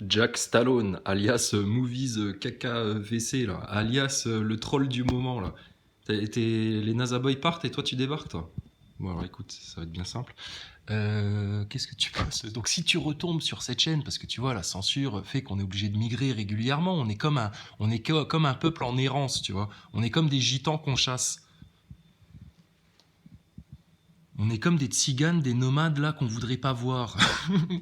Jack Stallone, alias Movies Caca WC, là, alias le troll du moment, là. Les NASA Boys partent et toi tu débarques, toi. Bon, alors écoute, ça va être bien simple. Qu'est-ce que tu penses? Donc si tu retombes sur cette chaîne, parce que tu vois, la censure fait qu'on est obligé de migrer régulièrement, comme un peuple en errance, tu vois. On est comme des gitans qu'on chasse. On est comme des tziganes, des nomades là qu'on voudrait pas voir.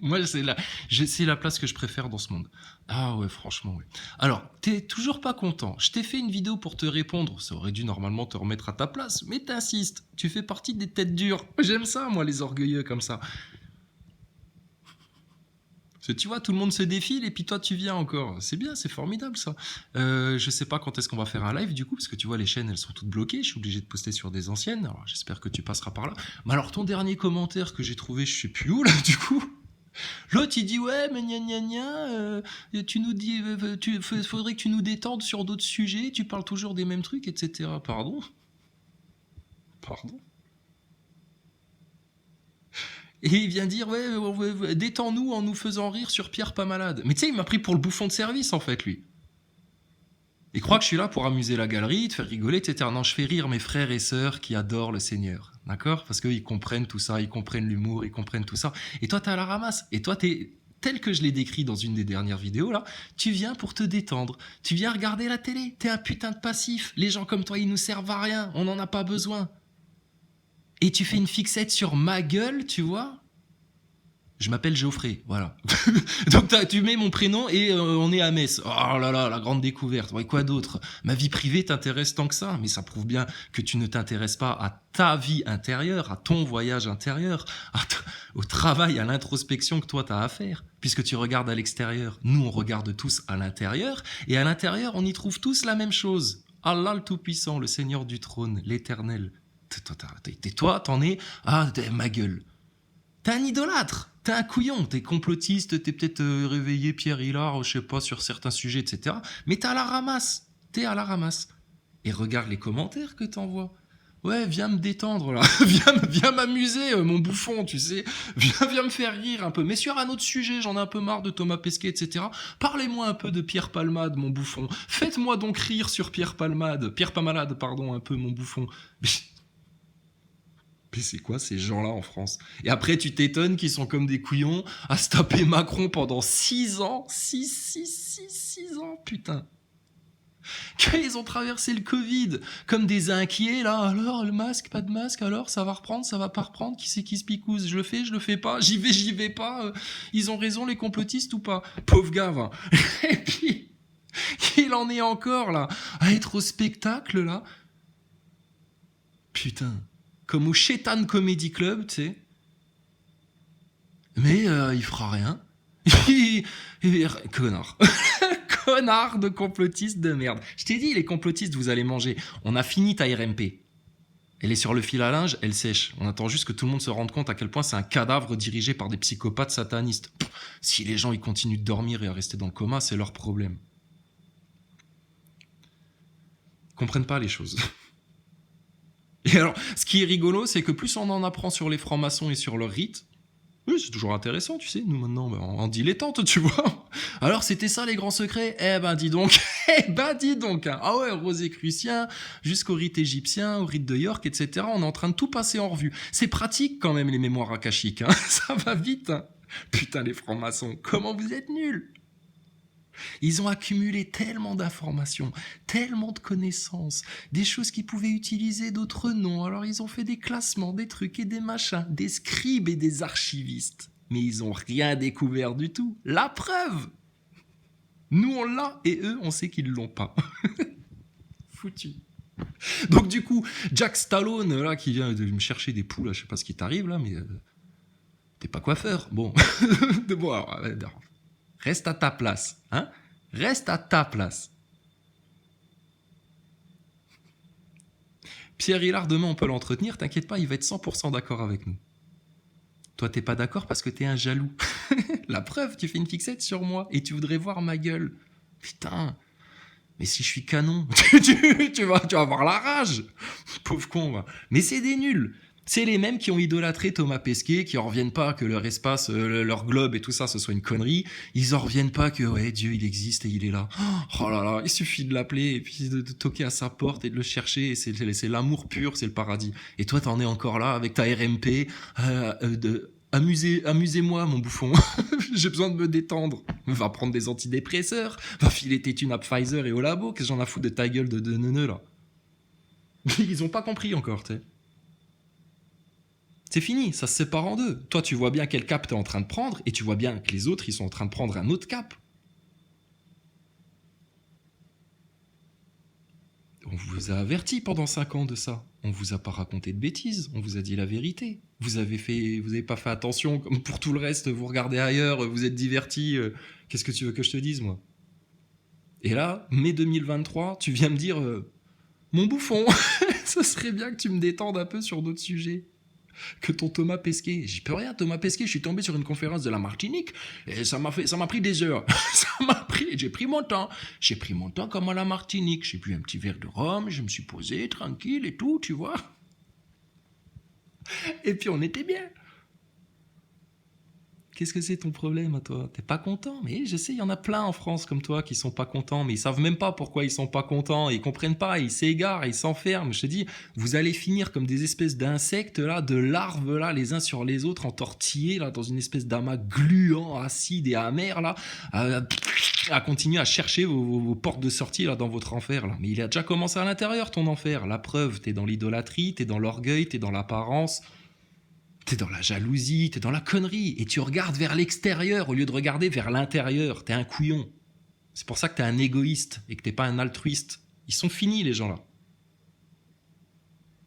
Moi, c'est la place que je préfère dans ce monde. Ah ouais, franchement, ouais. Alors, t'es toujours pas content. Je t'ai fait une vidéo pour te répondre. Ça aurait dû normalement te remettre à ta place, mais t'insistes. Tu fais partie des têtes dures. J'aime ça, moi, les orgueilleux comme ça. Parce que tu vois, tout le monde se défile et puis toi tu viens encore. C'est bien, c'est formidable ça. Je sais pas quand est-ce qu'on va faire un live du coup, parce que tu vois, les chaînes elles sont toutes bloquées. Je suis obligé de poster sur des anciennes. Alors j'espère que tu passeras par là. Mais alors ton dernier commentaire que j'ai trouvé, je sais plus où là du coup. L'autre il dit ouais, mais gna gna gna, tu nous dis, faudrait que tu nous détendes sur d'autres sujets. Tu parles toujours des mêmes trucs, etc. Pardon. Pardon. Et il vient dire ouais, détends-nous en nous faisant rire sur Pierre pas malade. Mais tu sais, il m'a pris pour le bouffon de service en fait lui. Il croit que je suis là pour amuser la galerie, te faire rigoler, etc. Non, je fais rire mes frères et sœurs qui adorent le Seigneur. D'accord? Parce qu'ils comprennent tout ça, ils comprennent l'humour, ils comprennent tout ça. Et toi, t'es à la ramasse. Et toi, t'es tel que je l'ai décrit dans une des dernières vidéos là, tu viens pour te détendre. Tu viens regarder la télé. T'es un putain de passif. Les gens comme toi, ils nous servent à rien. On n'en a pas besoin. Et tu fais une fixette sur ma gueule, tu vois? Je m'appelle Geoffrey, voilà. Donc tu mets mon prénom et on est à Metz. Oh là là, la grande découverte. Ouais, quoi d'autre? Ma vie privée t'intéresse tant que ça, mais ça prouve bien que tu ne t'intéresses pas à ta vie intérieure, à ton voyage intérieur, au travail, à l'introspection que toi t'as à faire. Puisque tu regardes à l'extérieur, nous on regarde tous à l'intérieur, et à l'intérieur on y trouve tous la même chose. Allah le Tout-Puissant, le Seigneur du Trône, l'Éternel. Toi, t'en es à ma gueule. T'es un idolâtre, t'es un couillon, t'es complotiste, t'es peut-être réveillé Pierre Hillard, je sais pas, sur certains sujets, etc. Mais t'es à la ramasse, t'es à la ramasse. Et regarde les commentaires que t'envoies. Ouais, viens me détendre là, viens m'amuser, mon bouffon, tu sais. Viens me faire rire un peu. Mais sur un autre sujet, j'en ai un peu marre de Thomas Pesquet, etc. Parlez-moi un peu de Pierre Palmade, mon bouffon. Faites-moi donc rire sur Pierre Palmade. Pierre Pamalade, pardon, un peu, mon bouffon. Mais c'est quoi ces gens-là en France? Et après, tu t'étonnes qu'ils sont comme des couillons à se taper Macron pendant 6 ans. 6 ans, putain. Qu'ils ont traversé le Covid comme des inquiets, là. Alors, le masque, pas de masque, alors, ça va reprendre, ça va pas reprendre, qui c'est qui se picouse? Je le fais pas, j'y vais pas. Ils ont raison, les complotistes ou pas? Pauvre gave. Hein. Et puis, il en est encore, là, à être au spectacle, là. Putain. Comme au Chétan Comedy Club, tu sais. Mais il fera rien. Connard. Connard de complotiste de merde. Je t'ai dit, les complotistes, vous allez manger. On a fini ta RMP. Elle est sur le fil à linge, elle sèche. On attend juste que tout le monde se rende compte à quel point c'est un cadavre dirigé par des psychopathes satanistes. Si les gens ils continuent de dormir et à rester dans le coma, c'est leur problème. Ils comprennent pas les choses. Et alors, ce qui est rigolo, c'est que plus on en apprend sur les francs-maçons et sur leurs rites, oui, c'est toujours intéressant, tu sais, nous maintenant, en dilettante, tu vois. Alors, c'était ça les grands secrets? Dis donc, hein. Ah ouais, Rosicrucien, jusqu'au rite égyptien, au rite de York, etc. On est en train de tout passer en revue. C'est pratique quand même, les mémoires akashiques, hein. Ça va vite, hein. Putain, les francs-maçons, comment vous êtes nuls! Ils ont accumulé tellement d'informations, tellement de connaissances, des choses qu'ils pouvaient utiliser, d'autres non. Alors ils ont fait des classements, des trucs et des machins, des scribes et des archivistes. Mais ils ont rien découvert du tout. La preuve! Nous on l'a et eux on sait qu'ils l'ont pas. Foutu. Donc du coup, Jack Stallone là qui vient de me chercher des poules, là, je sais pas ce qui t'arrive là, mais t'es pas coiffeur. Bon, bon alors, reste à ta place, hein? Reste à ta place. Pierre Hillard, demain, on peut l'entretenir, t'inquiète pas, il va être 100% d'accord avec nous. Toi, t'es pas d'accord parce que t'es un jaloux. La preuve, tu fais une fixette sur moi et tu voudrais voir ma gueule. Putain, mais si je suis canon, tu vas avoir la rage. Pauvre con, va. Mais c'est des nuls. C'est les mêmes qui ont idolâtré Thomas Pesquet, qui en reviennent pas que leur espace, leur globe et tout ça, ce soit une connerie. Ils en reviennent pas que ouais, Dieu il existe et il est là. Oh là là, il suffit de l'appeler et puis de toquer à sa porte et de le chercher. Et c'est l'amour pur, c'est le paradis. Et toi, t'en es encore là avec ta RMP. Amusez-moi, mon bouffon. J'ai besoin de me détendre. Va prendre des antidépresseurs. Va filer tes thunes à Pfizer et au labo. Qu'est-ce que j'en ai à foutre de ta gueule de neuneu là. Ils ont pas compris encore, tu sais. C'est fini, ça se sépare en deux. Toi, tu vois bien quel cap t'es en train de prendre, et tu vois bien que les autres, ils sont en train de prendre un autre cap. On vous a averti pendant 5 ans de ça. On vous a pas raconté de bêtises, on vous a dit la vérité. Vous avez pas fait attention, comme pour tout le reste, vous regardez ailleurs, vous êtes divertis. Qu'est-ce que tu veux que je te dise, moi? Et là, mai 2023, tu viens me dire, mon bouffon, ça serait bien que tu me détendes un peu sur d'autres sujets que ton Thomas Pesquet. J'y peux rien, Thomas Pesquet. Je suis tombé sur une conférence de la Martinique et ça m'a pris des heures. J'ai pris mon temps. J'ai pris mon temps comme à la Martinique. J'ai bu un petit verre de rhum, je me suis posé tranquille et tout, tu vois. Et puis on était bien. Qu'est-ce que c'est ton problème à toi? T'es pas content? Mais je sais, il y en a plein en France comme toi qui sont pas contents, mais ils savent même pas pourquoi ils sont pas contents, ils comprennent pas, ils s'égarent, ils s'enferment. Je te dis, vous allez finir comme des espèces d'insectes là, de larves là, les uns sur les autres, entortillés là, dans une espèce d'amas gluant, acide et amer là, à continuer à chercher vos portes de sortie là dans votre enfer là. Mais il a déjà commencé à l'intérieur ton enfer. La preuve, t'es dans l'idolâtrie, t'es dans l'orgueil, t'es dans l'apparence. T'es dans la jalousie, t'es dans la connerie. Et tu regardes vers l'extérieur au lieu de regarder vers l'intérieur. T'es un couillon. C'est pour ça que t'es un égoïste et que t'es pas un altruiste. Ils sont finis, les gens là.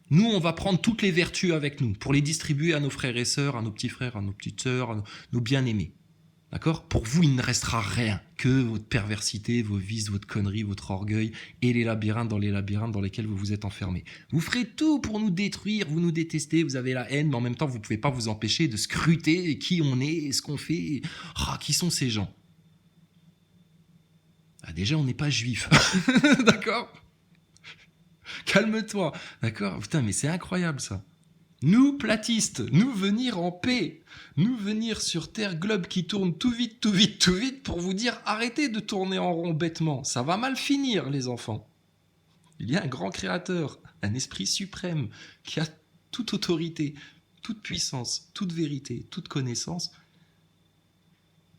Nous, on va prendre toutes les vertus avec nous pour les distribuer à nos frères et sœurs, à nos petits frères, à nos petites sœurs, à nos bien-aimés. D'accord? Pour vous, il ne restera rien que votre perversité, vos vices, votre connerie, votre orgueil et les labyrinthes dans lesquels vous vous êtes enfermés. Vous ferez tout pour nous détruire, vous nous détestez, vous avez la haine, mais en même temps, vous ne pouvez pas vous empêcher de scruter qui on est, ce qu'on fait. Qui sont ces gens? Déjà, on n'est pas juif. D'accord? Calme-toi. D'accord? Putain, mais c'est incroyable ça. Nous, platistes, nous venir en paix, nous venir sur Terre globe qui tourne tout vite, tout vite, tout vite pour vous dire arrêtez de tourner en rond bêtement, ça va mal finir les enfants. Il y a un grand créateur, un esprit suprême qui a toute autorité, toute puissance, toute vérité, toute connaissance.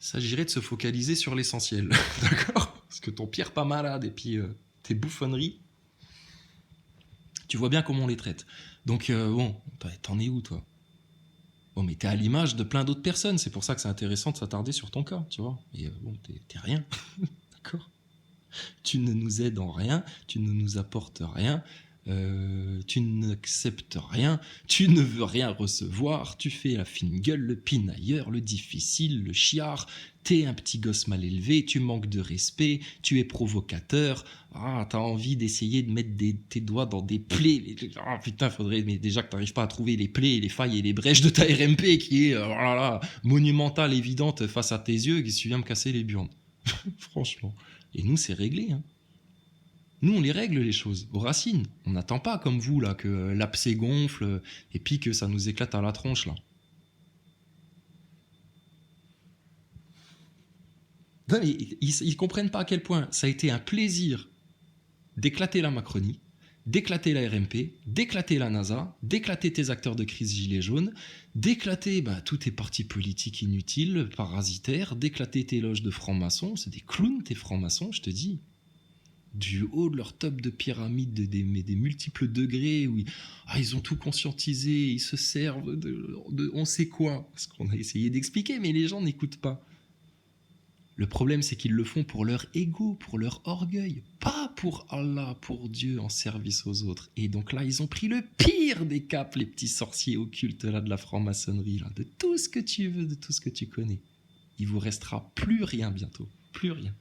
Il s'agirait de se focaliser sur l'essentiel, d'accord? Parce que ton Pierre pas malade et puis tes bouffonneries, tu vois bien comment on les traite. Donc bon, t'en es où toi? Bon, mais t'es à l'image de plein d'autres personnes, c'est pour ça que c'est intéressant de s'attarder sur ton cas, tu vois. Et bon, t'es rien, d'accord? Tu ne nous aides en rien, tu ne nous apportes rien, tu n'acceptes rien, tu ne veux rien recevoir, tu fais la fine gueule, le pinailleur, le difficile, le chiard, t'es un petit gosse mal élevé, tu manques de respect, tu es provocateur, t'as envie d'essayer de mettre tes doigts dans des plaies, putain, faudrait mais déjà que t'arrives pas à trouver les plaies, les failles et les brèches de ta RMP qui est monumentale, évidente face à tes yeux, qui tu viens me casser les burnes. Franchement. Et nous, c'est réglé, hein. Nous, on les règle, les choses, aux racines. On n'attend pas, comme vous, là, que l'abcès gonfle et puis que ça nous éclate à la tronche, là. Non, mais ils comprennent pas à quel point ça a été un plaisir d'éclater la Macronie, d'éclater la RMP, d'éclater la NASA, d'éclater tes acteurs de crise gilets jaunes, d'éclater tous tes partis politiques inutiles, parasitaires, d'éclater tes loges de francs-maçons. C'est des clowns, tes francs-maçons, je te dis. Du haut de leur top de pyramide, des multiples degrés, où ils ont tout conscientisé, ils se servent de on sait quoi, ce qu'on a essayé d'expliquer, mais les gens n'écoutent pas. Le problème, c'est qu'ils le font pour leur ego, pour leur orgueil, pas pour Allah, pour Dieu, en service aux autres. Et donc là, ils ont pris le pire des capes, les petits sorciers occultes là, de la franc-maçonnerie, là, de tout ce que tu veux, de tout ce que tu connais. Il vous restera plus rien bientôt, plus rien.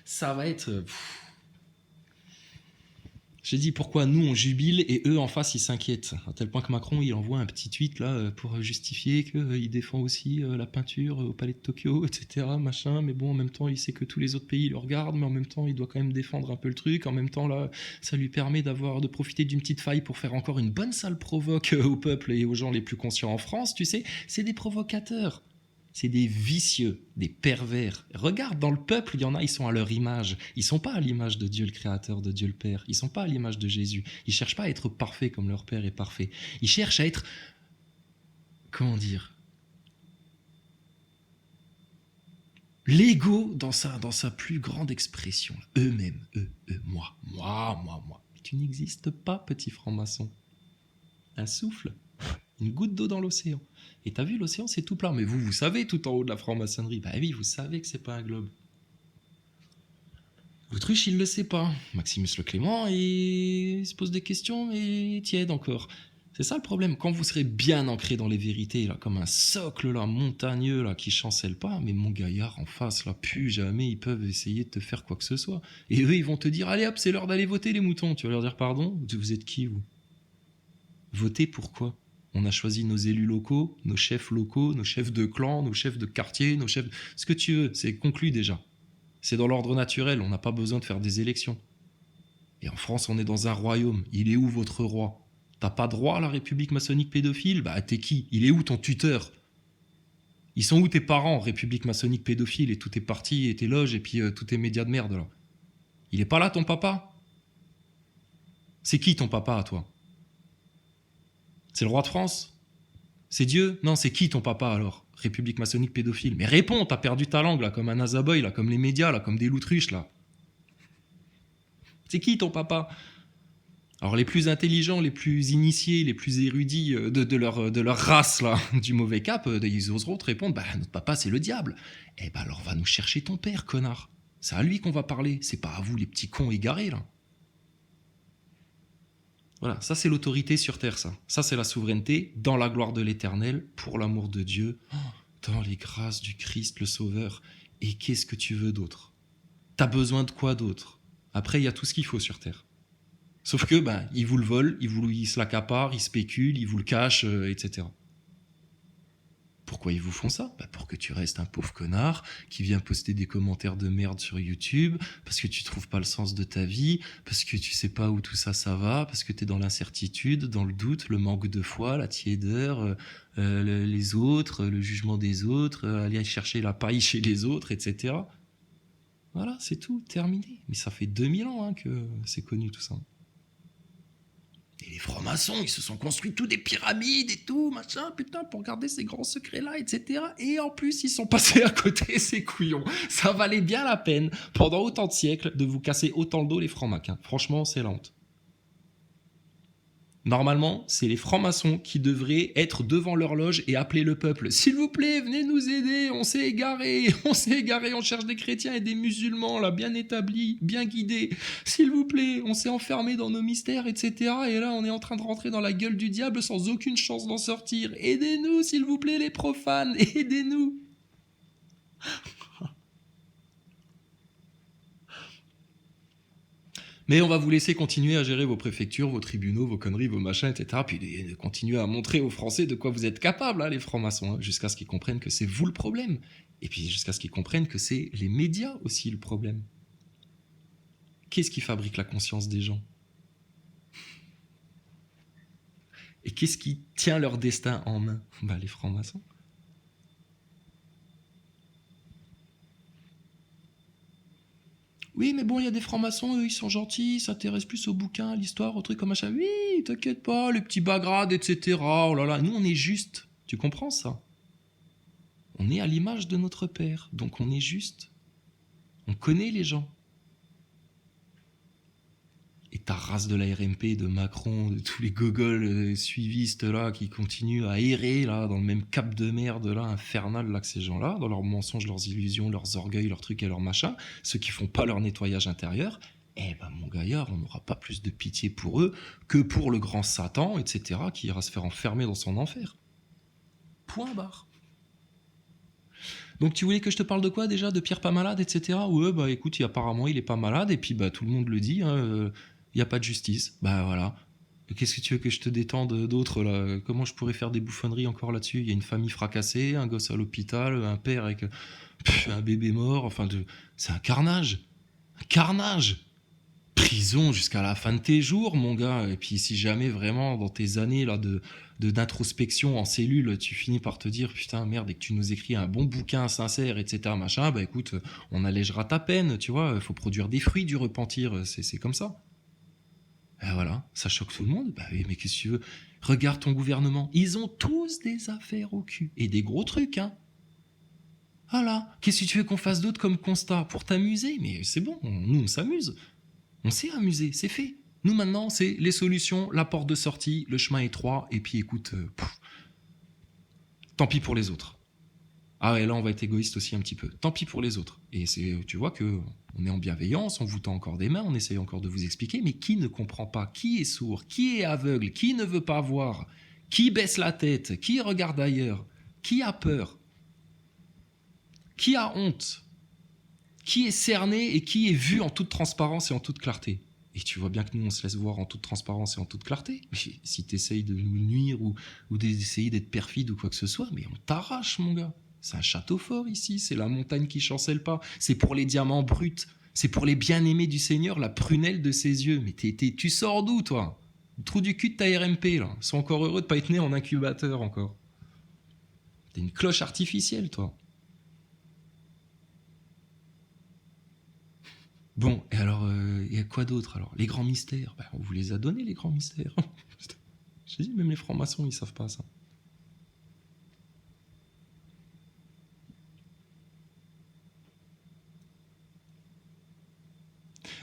Ça va être... J'ai dit pourquoi nous on jubile et eux en face ils s'inquiètent. À tel point que Macron il envoie un petit tweet là pour justifier qu'il défend aussi la peinture au palais de Tokyo, etc. Machin. Mais bon, en même temps il sait que tous les autres pays le regardent, mais en même temps il doit quand même défendre un peu le truc. En même temps là, ça lui permet de profiter d'une petite faille pour faire encore une bonne sale provoque au peuple et aux gens les plus conscients en France. Tu sais, c'est des provocateurs. C'est des vicieux, des pervers. Regarde, dans le peuple, il y en a, ils sont à leur image. Ils sont pas à l'image de Dieu le Créateur, de Dieu le Père. Ils sont pas à l'image de Jésus. Ils cherchent pas à être parfaits comme leur Père est parfait. Ils cherchent à être, comment dire, l'ego dans sa plus grande expression. Eux-mêmes, eux, moi. Mais tu n'existes pas, petit franc-maçon. Un souffle, une goutte d'eau dans l'océan. Et t'as vu, l'océan, c'est tout plat. Mais vous savez tout en haut de la franc-maçonnerie. Bah oui, vous savez que c'est pas un globe. L'autruche, il le sait pas. Maximus le Clément, il se pose des questions, mais tiède encore. C'est ça le problème. Quand vous serez bien ancré dans les vérités, là, comme un socle là, montagneux là, qui chancelle pas, mais mon gaillard en face, là, plus jamais ils peuvent essayer de te faire quoi que ce soit. Et eux, ils vont te dire, allez hop, c'est l'heure d'aller voter les moutons. Tu vas leur dire, pardon, vous êtes qui, vous? Voter pourquoi? On a choisi nos élus locaux, nos chefs de clan, nos chefs de quartier, nos chefs... Ce que tu veux, c'est conclu déjà. C'est dans l'ordre naturel, on n'a pas besoin de faire des élections. Et en France, on est dans un royaume. Il est où votre roi? T'as pas droit à la République maçonnique pédophile? Bah t'es qui? Il est où ton tuteur? Ils sont où tes parents, République maçonnique pédophile, et tous tes partis et tes loges et puis tous tes médias de merde là? Il est pas là ton papa? C'est qui ton papa à toi? C'est le roi de France? C'est Dieu? Non, c'est qui ton papa alors? République maçonnique pédophile. Mais réponds, t'as perdu ta langue là, comme un azaboy là, comme les médias là, comme des loutruches là. C'est qui ton papa? Alors les plus intelligents, les plus initiés, les plus érudits de leur race là, du mauvais cap, ils oseront te répondre, bah notre papa c'est le diable. Eh ben alors va nous chercher ton père, connard. C'est à lui qu'on va parler, c'est pas à vous les petits cons égarés là. Voilà, ça c'est l'autorité sur terre, ça. Ça c'est la souveraineté dans la gloire de l'Éternel, pour l'amour de Dieu, dans les grâces du Christ le Sauveur. Et qu'est-ce que tu veux d'autre? T'as besoin de quoi d'autre? Après, il y a tout ce qu'il faut sur terre. Sauf que, ben, ils vous le volent, ils se l'accaparent, ils spéculent, ils vous le cachent, etc. Pourquoi ils vous font ça? Bah pour que tu restes un pauvre connard qui vient poster des commentaires de merde sur YouTube, parce que tu trouves pas le sens de ta vie, parce que tu sais pas où tout ça va, parce que t'es dans l'incertitude, dans le doute, le manque de foi, la tiédeur, les autres, le jugement des autres, aller chercher la paille chez les autres, etc. Voilà, c'est tout, terminé. Mais ça fait 2000 ans hein, que c'est connu tout ça. Et les francs-maçons, ils se sont construits tous des pyramides et tout, machin, putain, pour garder ces grands secrets-là, etc. Et en plus, ils sont passés à côté, ces couillons. Ça valait bien la peine, pendant autant de siècles, de vous casser autant le dos, les francs-macs. Hein. Franchement, c'est la honte. Normalement, c'est les francs-maçons qui devraient être devant leur loge et appeler le peuple. S'il vous plaît, venez nous aider, on s'est égaré, on cherche des chrétiens et des musulmans, là, bien établis, bien guidés. S'il vous plaît, on s'est enfermés dans nos mystères, etc. Et là, on est en train de rentrer dans la gueule du diable sans aucune chance d'en sortir. Aidez-nous, s'il vous plaît, les profanes, aidez-nous. Mais on va vous laisser continuer à gérer vos préfectures, vos tribunaux, vos conneries, vos machins, etc. Puis de continuer à montrer aux Français de quoi vous êtes capables, hein, les francs-maçons, hein, jusqu'à ce qu'ils comprennent que c'est vous le problème. Et puis jusqu'à ce qu'ils comprennent que c'est les médias aussi le problème. Qu'est-ce qui fabrique la conscience des gens? Et qu'est-ce qui tient leur destin en main? Bah, les francs-maçons. Oui, mais bon, il y a des francs-maçons, eux, ils sont gentils, ils s'intéressent plus aux bouquins, à l'histoire, aux trucs comme machin. Oui, t'inquiète pas, les petits bagrades, etc. Oh là là, nous, on est juste. Tu comprends ça? On est à l'image de notre Père, donc on est juste. On connaît les gens. Et ta race de la RMP, de Macron, de tous les gogols suivistes là qui continuent à errer là dans le même cap de merde là infernal là que ces gens-là, dans leurs mensonges, leurs illusions, leurs orgueils, leurs trucs et leurs machins, ceux qui font pas leur nettoyage intérieur, eh ben mon gaillard, on n'aura pas plus de pitié pour eux que pour le grand Satan, etc. qui ira se faire enfermer dans son enfer. Point barre. Donc tu voulais que je te parle de quoi déjà? De Pierre pas malade, etc. Ouais, bah écoute, apparemment il est pas malade, et puis bah tout le monde le dit, hein, Il n'y a pas de justice. Bah voilà. Qu'est-ce que tu veux que je te détende d'autre là? Comment je pourrais faire des bouffonneries encore là-dessus? Il y a une famille fracassée, un gosse à l'hôpital, un père avec un bébé mort. Enfin, c'est un carnage. Un carnage. Prison jusqu'à la fin de tes jours, mon gars. Et puis si jamais vraiment dans tes années là d'introspection en cellule, tu finis par te dire putain merde et que tu nous écris un bon bouquin sincère, etc. machin, bah écoute, on allégera ta peine, tu vois. Il faut produire des fruits du repentir, c'est comme ça. Et voilà, ça choque tout le monde. Bah oui, mais qu'est-ce que tu veux? Regarde ton gouvernement, ils ont tous des affaires au cul et des gros trucs, hein. Voilà. Qu'est-ce que tu veux qu'on fasse d'autre comme constat pour t'amuser? Mais c'est bon, nous on s'amuse. On s'est amusé, c'est fait. Nous maintenant, c'est les solutions, la porte de sortie, le chemin étroit, et puis écoute, tant pis pour les autres. Ah ouais, là on va être égoïste aussi un petit peu. Tant pis pour les autres. Et c'est, tu vois que on est en bienveillance, on vous tend encore des mains, on essaye encore de vous expliquer, mais qui ne comprend pas? Qui est sourd? Qui est aveugle? Qui ne veut pas voir? Qui baisse la tête? Qui regarde ailleurs? Qui a peur? Qui a honte? Qui est cerné et qui est vu en toute transparence et en toute clarté? Et tu vois bien que nous, on se laisse voir en toute transparence et en toute clarté. Mais si tu essayes de nous nuire ou d'essayer d'être perfide ou quoi que ce soit, mais on t'arrache, mon gars. C'est un château fort ici, c'est la montagne qui chancelle pas. C'est pour les diamants bruts, c'est pour les bien-aimés du Seigneur, la prunelle de ses yeux. Mais tu sors d'où, toi? Le trou du cul de ta RMP, là. Ils sont encore heureux de pas être nés en incubateur, encore. T'es une cloche artificielle, toi. Bon, et alors, il y a quoi d'autre alors? Les grands mystères, on vous les a donnés, les grands mystères. J'ai dit, même les francs-maçons, ils savent pas ça.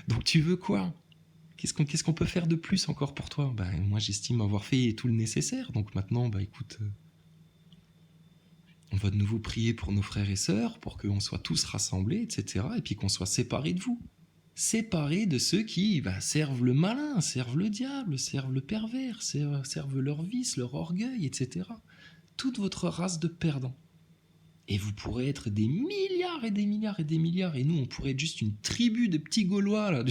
Donc tu veux quoi? Qu'est-ce qu'on peut faire de plus encore pour toi? Moi, j'estime avoir fait tout le nécessaire. Donc maintenant, écoute, on va de nouveau prier pour nos frères et sœurs, pour qu'on soit tous rassemblés, etc. Et puis qu'on soit séparés de vous. Séparés de ceux qui servent le malin, servent le diable, servent le pervers, servent leur vice, leur orgueil, etc. Toute votre race de perdants. Et vous pourrez être des milliards et des milliards et des milliards. Et nous, on pourrait être juste une tribu de petits Gaulois, là.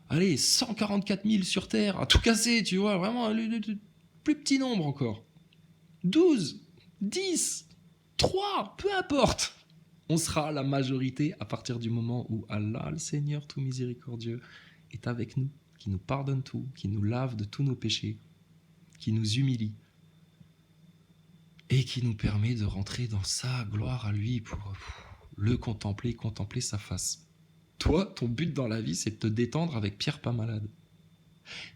Allez, 144 000 sur Terre, à tout casser, tu vois. Vraiment, le plus petit nombre encore. 12, 10, 3, peu importe. On sera la majorité à partir du moment où Allah, le Seigneur tout miséricordieux, est avec nous, qui nous pardonne tout, qui nous lave de tous nos péchés, qui nous humilie et qui nous permet de rentrer dans sa gloire à lui pour le contempler, contempler sa face. Toi, ton but dans la vie, c'est de te détendre avec Pierre pas malade.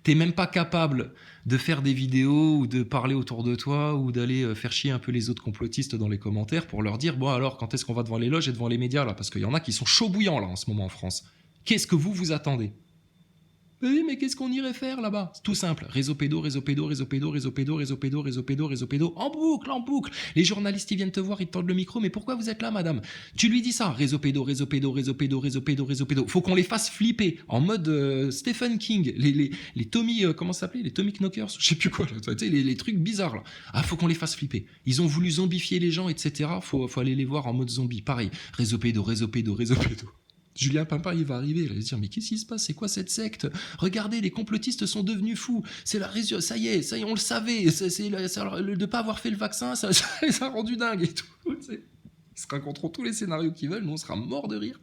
T'es même pas capable de faire des vidéos ou de parler autour de toi ou d'aller faire chier un peu les autres complotistes dans les commentaires pour leur dire bon alors quand est-ce qu'on va devant les loges et devant les médias là, parce qu'il y en a qui sont chauds bouillants là en ce moment en France. Qu'est-ce que vous attendez? Oui, mais qu'est-ce qu'on irait faire là-bas? C'est tout simple. Réseau pédo, réseau pédo, réseau pédo, réseau pédo, réseau pédo, réseau pédo, réseau pédo. En boucle, en boucle. Les journalistes, ils viennent te voir, ils te tendent le micro. Mais pourquoi vous êtes là, madame? Tu lui dis ça. Réseau pédo, réseau pédo, réseau pédo, réseau pédo, réseau pédo. Faut qu'on les fasse flipper. En mode Stephen King. Les Tommy, comment ça s'appelait? Les Tommy Knockers? Je sais plus quoi. Tu sais, les trucs bizarres, là. Ah, faut qu'on les fasse flipper. Ils ont voulu zombifier les gens, etc. Faut aller les voir en mode zombie. Pareil. Réseau pédo, réseau pédo, réseau pédo. Julien Pimpin, il va arriver, il va se dire mais qu'est-ce qui se passe? C'est quoi cette secte? Regardez, les complotistes sont devenus fous. C'est la ça y est, on le savait. De ne pas avoir fait le vaccin, ça les a rendus dingues et tout. Ils se raconteront tous les scénarios qu'ils veulent, nous on sera morts de rire.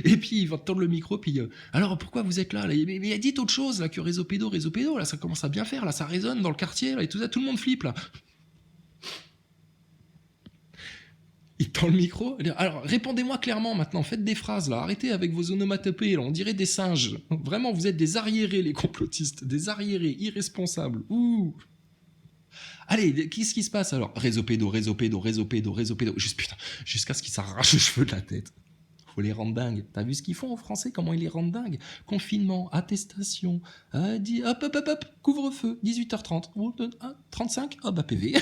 Et puis il va tendre le micro, puis alors pourquoi vous êtes là? Mais dites autre chose là que réseau pédo, là ça commence à bien faire, là ça résonne dans le quartier, là, et tout ça, tout le monde flippe là. Il tend le micro. Alors, répondez-moi clairement maintenant. Faites des phrases, là. Arrêtez avec vos onomatopées, là. On dirait des singes. Vraiment, vous êtes des arriérés, les complotistes. Des arriérés irresponsables. Ouh. Allez, qu'est-ce qui se passe alors? Réseau pédo, réseau pédo, réseau pédo, réseau pédo. Juste, putain, jusqu'à ce qu'ils s'arrachent les cheveux de la tête. Faut les rendre dingues. T'as vu ce qu'ils font aux Français? Comment ils les rendent dingues? Confinement, attestation, hop, couvre-feu, 18h30, 35, PV.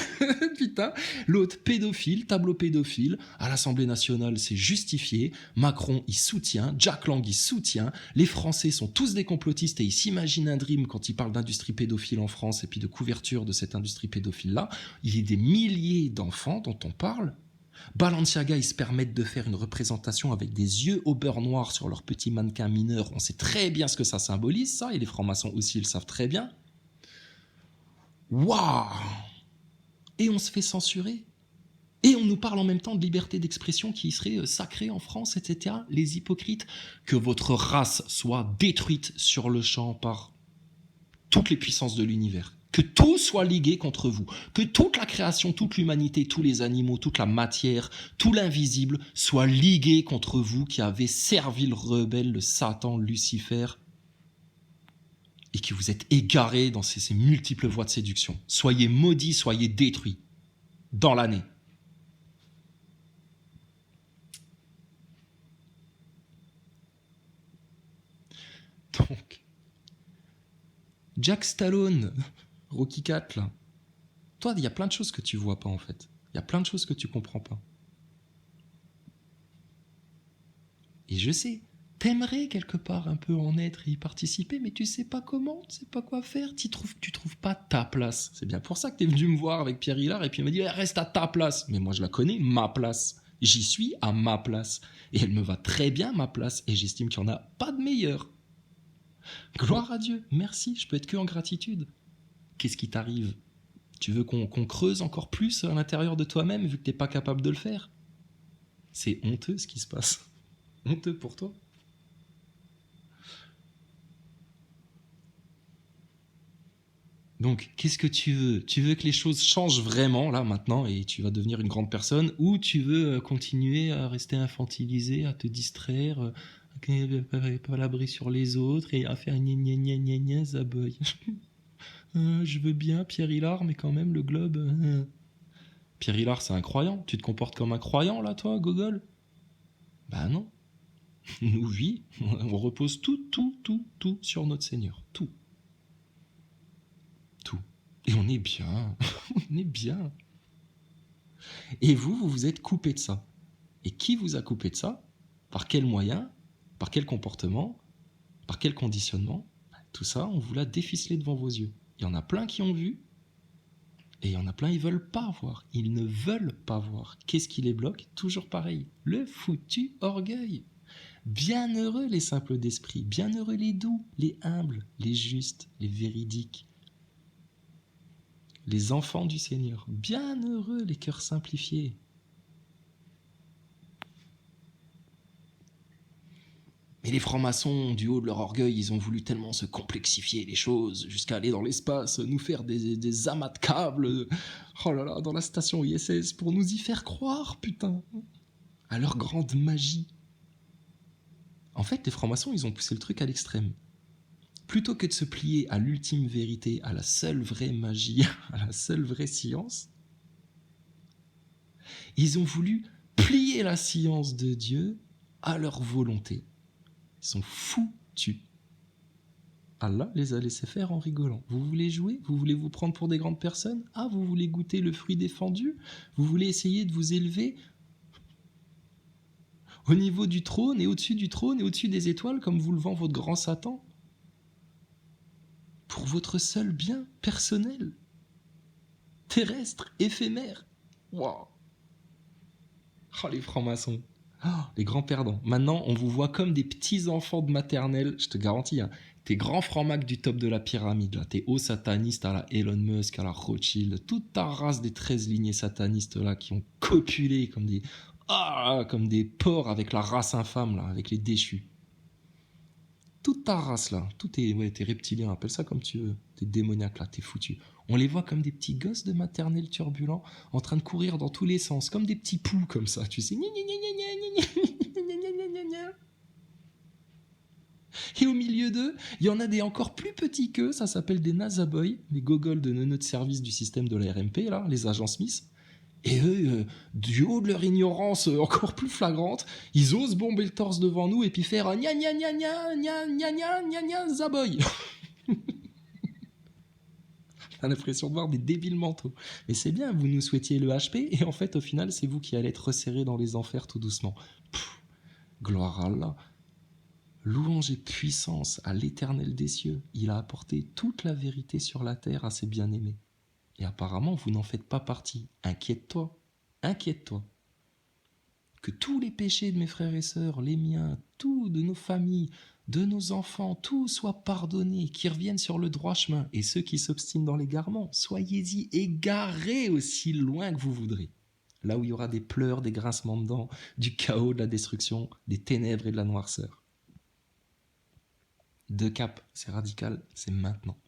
Putain, l'autre pédophile, tableau pédophile. À l'Assemblée nationale, c'est justifié. Macron, il soutient. Jack Lang, il soutient. Les Français sont tous des complotistes et ils s'imaginent un dream quand ils parlent d'industrie pédophile en France et puis de couverture de cette industrie pédophile-là. Il y a des milliers d'enfants dont on parle. Balenciaga, ils se permettent de faire une représentation avec des yeux au beurre noir sur leur petit mannequin mineur. On sait très bien ce que ça symbolise, ça, et les francs-maçons aussi, ils le savent très bien. Waouh! Et on se fait censurer. Et on nous parle en même temps de liberté d'expression qui serait sacrée en France, etc. Les hypocrites. Que votre race soit détruite sur le champ par toutes les puissances de l'univers. Que tout soit ligué contre vous. Que toute la création, toute l'humanité, tous les animaux, toute la matière, tout l'invisible soit ligué contre vous qui avez servi le rebelle, le Satan, Lucifer, et qui vous êtes égarés dans ces multiples voies de séduction. Soyez maudits, soyez détruits dans l'année. Donc, Jack Stallone, Rocky IV, là. Toi, il y a plein de choses que tu vois pas en fait. Il y a plein de choses que tu comprends pas. Et je sais, t'aimerais quelque part un peu en être et y participer, mais tu sais pas comment, tu sais pas quoi faire, tu trouves pas ta place. C'est bien pour ça que t'es venu me voir avec Pierre Hillard et puis il m'a dit reste à ta place. Mais moi je la connais, ma place. J'y suis à ma place. Et elle me va très bien ma place et j'estime qu'il n'y en a pas de meilleure. Gloire à Dieu, merci, je peux être que en gratitude. Qu'est-ce qui t'arrive? Tu veux qu'on creuse encore plus à l'intérieur de toi-même vu que t'es pas capable de le faire? C'est honteux ce qui se passe. Honteux pour toi. Donc, qu'est-ce que tu veux? Tu veux que les choses changent vraiment, là, maintenant, et tu vas devenir une grande personne, ou tu veux continuer à rester infantilisé, à te distraire, pas l'abri sur les autres, et à faire gna gna gna gna gna, zaboy. Je veux bien Pierre Hillard, mais quand même, le globe... Pierre Hillard, c'est un croyant. Tu te comportes comme un croyant, là, toi, Gogol? Bah non. Nous, oui, on repose tout sur notre Seigneur. Tout. Et on est bien. On est bien. Et vous vous êtes coupé de ça. Et qui vous a coupé de ça? Par quel moyen? Par quel comportement? Par quel conditionnement? Tout ça, on vous l'a déficelé devant vos yeux. Il y en a plein qui ont vu, et il y en a plein, ils veulent pas voir. Ils ne veulent pas voir. Qu'est-ce qui les bloque? Toujours pareil. Le foutu orgueil. Bienheureux les simples d'esprit, bienheureux les doux, les humbles, les justes, les véridiques, les enfants du Seigneur, bienheureux les cœurs simplifiés. Mais les francs-maçons, du haut de leur orgueil, ils ont voulu tellement se complexifier les choses, jusqu'à aller dans l'espace, nous faire des amas de câbles, oh là là, dans la station ISS, pour nous y faire croire, putain, à leur grande magie. En fait, les francs-maçons, ils ont poussé le truc à l'extrême. Plutôt que de se plier à l'ultime vérité, à la seule vraie magie, à la seule vraie science, ils ont voulu plier la science de Dieu à leur volonté. Ils sont foutus. Allah les a laissés faire en rigolant. Vous voulez jouer? Vous voulez vous prendre pour des grandes personnes? Ah, vous voulez goûter le fruit défendu? Vous voulez essayer de vous élever au niveau du trône et au-dessus du trône et au-dessus des étoiles comme vous le vend votre grand Satan? Pour votre seul bien personnel, terrestre, éphémère. Waouh! Oh, les francs-maçons. Oh, les grands perdants. Maintenant, on vous voit comme des petits-enfants de maternelle, je te garantis. Hein. T'es grands francs-macs du top de la pyramide, là. T'es hauts satanistes à la Elon Musk, à la Rothschild. Toute ta race des 13 lignées satanistes, là, qui ont copulé comme des porcs avec la race infâme, là, avec les déchus. Toute ta race, là. T'es reptilien, appelle ça comme tu veux. T'es démoniaque, là, t'es foutu. On les voit comme des petits gosses de maternelle turbulents, en train de courir dans tous les sens, comme des petits poux, comme ça, tu sais. Et au milieu d'eux, il y en a des encore plus petits qu'eux, ça s'appelle des Nazaboys, les gogoles de neuneux de service du système de la RMP, là, les agents Smith. Et eux, du haut de leur ignorance encore plus flagrante, ils osent bomber le torse devant nous et puis faire gna gna gna gna gna gna gna gna gna zaboy. J'ai l'impression de voir des débiles mentaux. Mais c'est bien, vous nous souhaitiez le HP et en fait, au final, c'est vous qui allez être resserrés dans les enfers tout doucement. Gloire à Allah. Louange et puissance à l'Éternel des cieux. Il a apporté toute la vérité sur la terre à ses bien-aimés. Et apparemment, vous n'en faites pas partie. Inquiète-toi. Inquiète-toi. que tous les péchés de mes frères et sœurs, les miens, tout de nos familles, de nos enfants, tout soit pardonné, qu'ils reviennent sur le droit chemin. Et ceux qui s'obstinent dans l'égarement, soyez-y égarés aussi loin que vous voudrez. Là où il y aura des pleurs, des grincements de dents, du chaos, de la destruction, des ténèbres et de la noirceur. Deux caps, c'est radical, c'est maintenant.